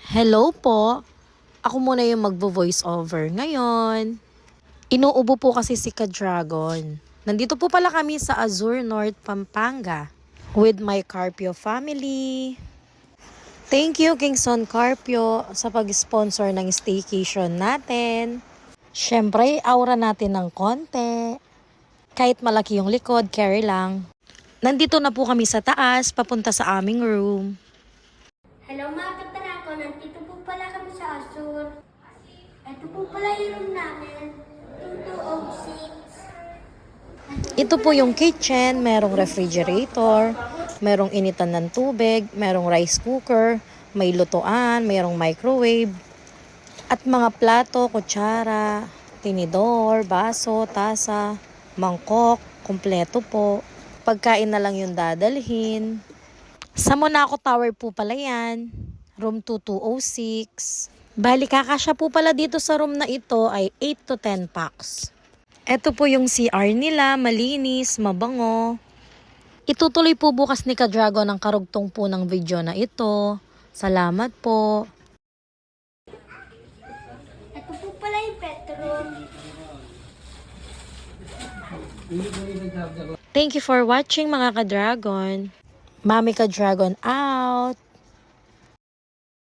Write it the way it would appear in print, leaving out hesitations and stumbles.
Hello po. Ako muna yung magvo-voice over ngayon. Inuubo po kasi si Ka-Dragon. Nandito po pala kami sa Azure North, Pampanga with my Carpio family. Thank you, Kingson Carpio, sa pag-sponsor ng staycation natin. Siyempre, aura natin ng konti. Kahit malaki yung likod, carry lang. Nandito na po kami sa taas, papunta sa aming room. Hello mga katarako, nandito po pala kami sa Azure. Ito po pala yung room namin, 2206. Ito po yung kitchen, merong refrigerator, merong initan ng tubig, merong rice cooker, may lutuan, merong microwave, at mga plato, kutsara, tinidor, baso, tasa, mangkok, kumpleto po. Pagkain na lang yung dadalhin. Sa Monaco Tower po pala yan, room 2206. Bali, kakasya po pala dito sa room na ito ay 8 to 10 packs. Ito po yung CR nila, malinis, mabango. Itutuloy po bukas ni Ka-Dragon ang karugtong po ng video na ito. Salamat po. Ito po pala yung bedroom. Thank you for watching mga Ka-Dragon. Mami Ka-Dragon out!